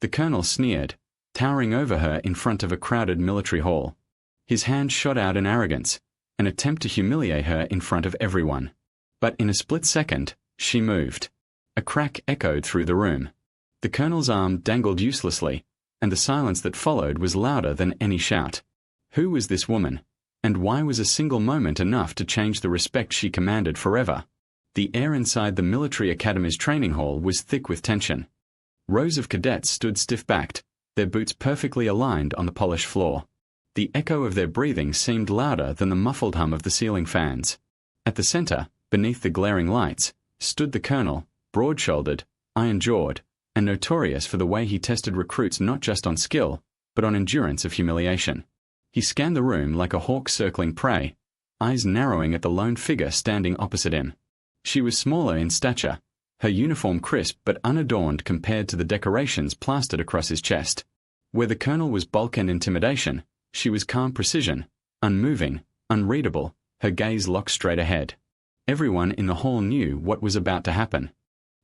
The colonel sneered, towering over her in front of a crowded military hall. His hand shot out in arrogance, an attempt to humiliate her in front of everyone. But in a split second, she moved. A crack echoed through the room. The colonel's arm dangled uselessly, and the silence that followed was louder than any shout. Who was this woman? And why was a single moment enough to change the respect she commanded forever? The air inside the military academy's training hall was thick with tension. Rows of cadets stood stiff-backed, their boots perfectly aligned on the polished floor. The echo of their breathing seemed louder than the muffled hum of the ceiling fans. At the center, beneath the glaring lights, stood the colonel, broad-shouldered, iron-jawed, and notorious for the way he tested recruits not just on skill, but on endurance of humiliation. He scanned the room like a hawk circling prey, eyes narrowing at the lone figure standing opposite him. She was smaller in stature, her uniform crisp but unadorned compared to the decorations plastered across his chest. Where the colonel was bulk and intimidation, she was calm precision, unmoving, unreadable, her gaze locked straight ahead. Everyone in the hall knew what was about to happen.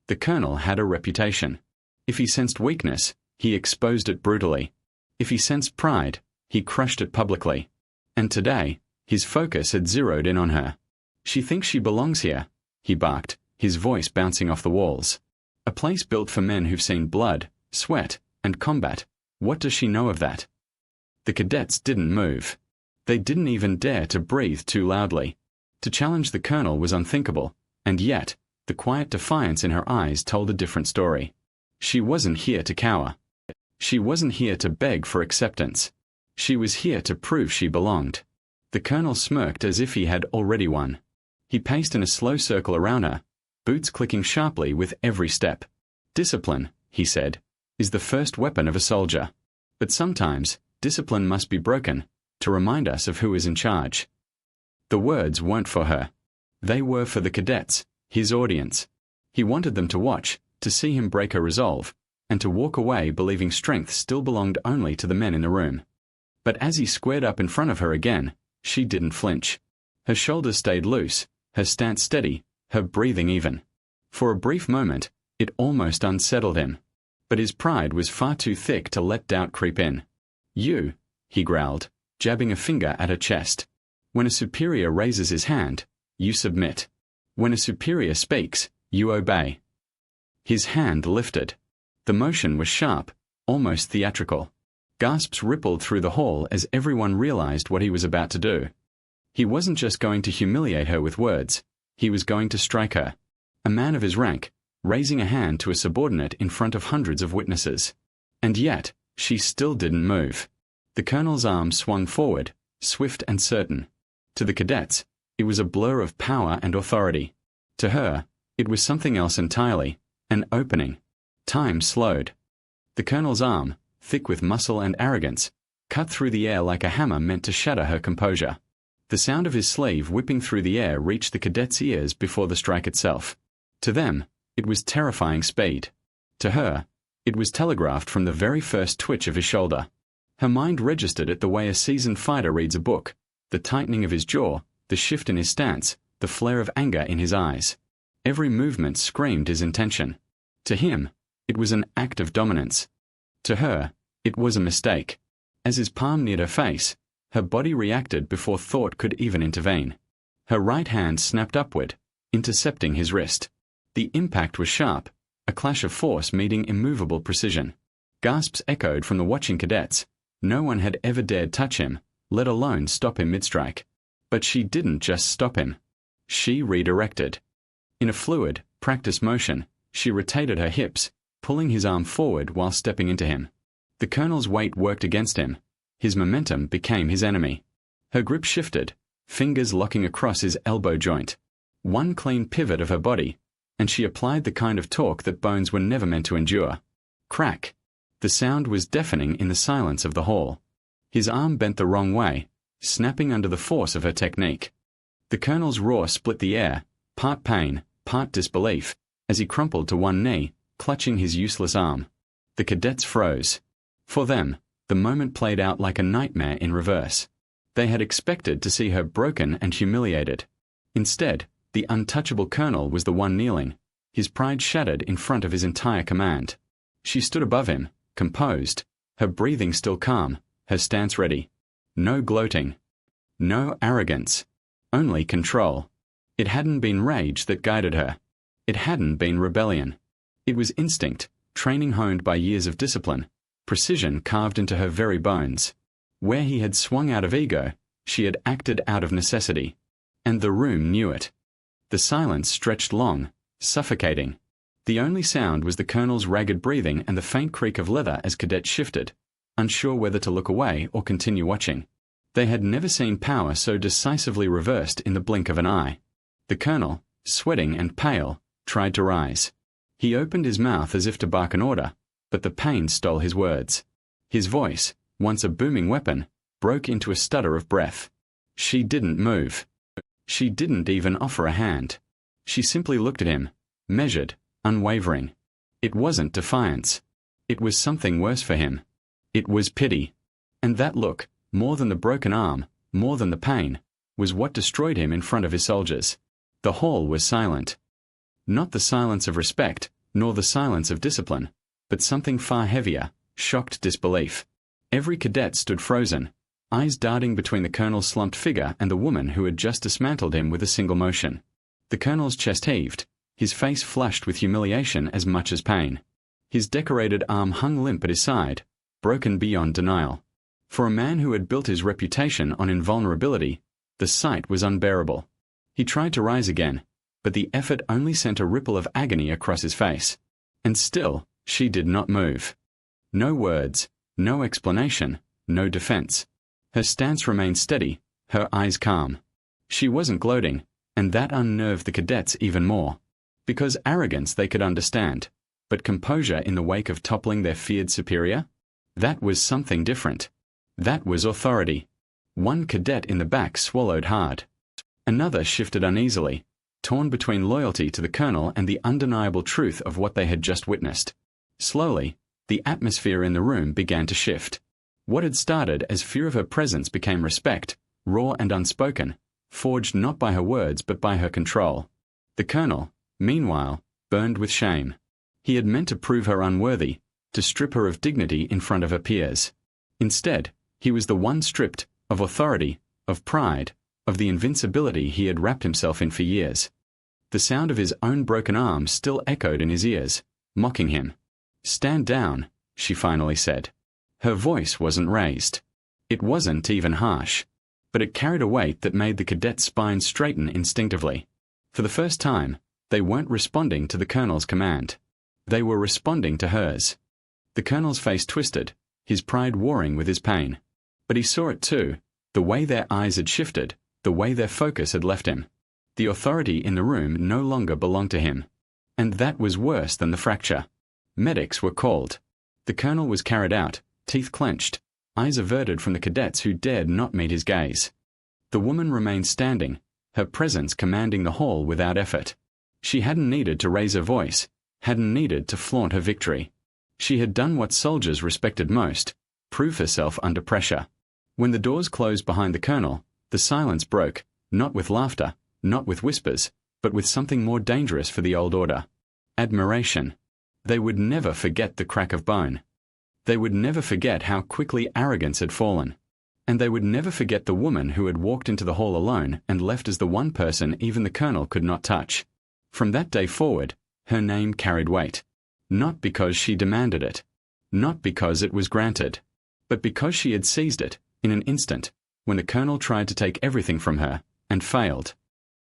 The colonel had a reputation. If he sensed weakness, he exposed it brutally. If he sensed pride, he crushed it publicly. And today, his focus had zeroed in on her. "She thinks she belongs here," he barked, his voice bouncing off the walls. "A place built for men who've seen blood, sweat, and combat. What does she know of that?" The cadets didn't move. They didn't even dare to breathe too loudly. To challenge the colonel was unthinkable, and yet, the quiet defiance in her eyes told a different story. She wasn't here to cower. She wasn't here to beg for acceptance. She was here to prove she belonged. The colonel smirked as if he had already won. He paced in a slow circle around her, boots clicking sharply with every step. "Discipline," he said, "is the first weapon of a soldier. But sometimes, discipline must be broken, to remind us of who is in charge." The words weren't for her. They were for the cadets, his audience. He wanted them to watch, to see him break her resolve, and to walk away believing strength still belonged only to the men in the room. But as he squared up in front of her again, she didn't flinch. Her shoulders stayed loose, her stance steady, her breathing even. For a brief moment, it almost unsettled him. But his pride was far too thick to let doubt creep in. "You," he growled, jabbing a finger at her chest. "When a superior raises his hand, you submit. When a superior speaks, you obey." His hand lifted. The motion was sharp, almost theatrical. Gasps rippled through the hall as everyone realized what he was about to do. He wasn't just going to humiliate her with words, he was going to strike her. A man of his rank, raising a hand to a subordinate in front of hundreds of witnesses. And yet, she still didn't move. The colonel's arm swung forward, swift and certain. To the cadets, it was a blur of power and authority. To her, it was something else entirely, an opening. Time slowed. The colonel's arm, thick with muscle and arrogance, cut through the air like a hammer meant to shatter her composure. The sound of his sleeve whipping through the air reached the cadets' ears before the strike itself. To them, it was terrifying speed. To her, it was telegraphed from the very first twitch of his shoulder. Her mind registered it the way a seasoned fighter reads a book, the tightening of his jaw, the shift in his stance, the flare of anger in his eyes. Every movement screamed his intention. To him, it was an act of dominance. To her, it was a mistake. As his palm neared her face, her body reacted before thought could even intervene. Her right hand snapped upward, intercepting his wrist. The impact was sharp, a clash of force meeting immovable precision. Gasps echoed from the watching cadets. No one had ever dared touch him, let alone stop him mid-strike. But she didn't just stop him. She redirected. In a fluid, practiced motion, she rotated her hips, pulling his arm forward while stepping into him. The colonel's weight worked against him. His momentum became his enemy. Her grip shifted, fingers locking across his elbow joint. One clean pivot of her body, and she applied the kind of torque that bones were never meant to endure. Crack. The sound was deafening in the silence of the hall. His arm bent the wrong way, snapping under the force of her technique. The colonel's roar split the air, part pain, part disbelief, as he crumpled to one knee, clutching his useless arm. The cadets froze. For them, the moment played out like a nightmare in reverse. They had expected to see her broken and humiliated. Instead, the untouchable colonel was the one kneeling, his pride shattered in front of his entire command. She stood above him, composed, her breathing still calm, her stance ready. No gloating. No arrogance. Only control. It hadn't been rage that guided her. It hadn't been rebellion. It was instinct, training honed by years of discipline, precision carved into her very bones. Where he had swung out of ego, she had acted out of necessity. And the room knew it. The silence stretched long, suffocating. The only sound was the Colonel's ragged breathing and the faint creak of leather as cadets shifted, unsure whether to look away or continue watching. They had never seen power so decisively reversed in the blink of an eye. The Colonel, sweating and pale, tried to rise. He opened his mouth as if to bark an order, but the pain stole his words. His voice, once a booming weapon, broke into a stutter of breath. She didn't move. She didn't even offer a hand. She simply looked at him, measured, unwavering. It wasn't defiance. It was something worse for him. It was pity. And that look, more than the broken arm, more than the pain, was what destroyed him in front of his soldiers. The hall was silent. Not the silence of respect, nor the silence of discipline, but something far heavier, shocked disbelief. Every cadet stood frozen, eyes darting between the Colonel's slumped figure and the woman who had just dismantled him with a single motion. The Colonel's chest heaved, his face flushed with humiliation as much as pain. His decorated arm hung limp at his side, broken beyond denial. For a man who had built his reputation on invulnerability, the sight was unbearable. He tried to rise again, but the effort only sent a ripple of agony across his face. And still, she did not move. No words, no explanation, no defense. Her stance remained steady, her eyes calm. She wasn't gloating, and that unnerved the cadets even more. Because arrogance they could understand, but composure in the wake of toppling their feared superior? That was something different. That was authority. One cadet in the back swallowed hard. Another shifted uneasily, torn between loyalty to the Colonel and the undeniable truth of what they had just witnessed. Slowly, the atmosphere in the room began to shift. What had started as fear of her presence became respect, raw and unspoken, forged not by her words but by her control. The Colonel, meanwhile, burned with shame. He had meant to prove her unworthy, to strip her of dignity in front of her peers. Instead, he was the one stripped of authority, of pride, of the invincibility he had wrapped himself in for years. The sound of his own broken arm still echoed in his ears, mocking him. "Stand down," she finally said. Her voice wasn't raised. It wasn't even harsh, but it carried a weight that made the cadet's spine straighten instinctively. For the first time, they weren't responding to the Colonel's command. They were responding to hers. The Colonel's face twisted, his pride warring with his pain. But he saw it too, the way their eyes had shifted, the way their focus had left him. The authority in the room no longer belonged to him. And that was worse than the fracture. Medics were called. The Colonel was carried out, teeth clenched, eyes averted from the cadets who dared not meet his gaze. The woman remained standing, her presence commanding the hall without effort. She hadn't needed to raise her voice, hadn't needed to flaunt her victory. She had done what soldiers respected most, prove herself under pressure. When the doors closed behind the Colonel, the silence broke, not with laughter, not with whispers, but with something more dangerous for the old order. Admiration. They would never forget the crack of bone. They would never forget how quickly arrogance had fallen. And they would never forget the woman who had walked into the hall alone and left as the one person even the Colonel could not touch. From that day forward, her name carried weight. Not because she demanded it. Not because it was granted. But because she had seized it, in an instant, when the Colonel tried to take everything from her, and failed.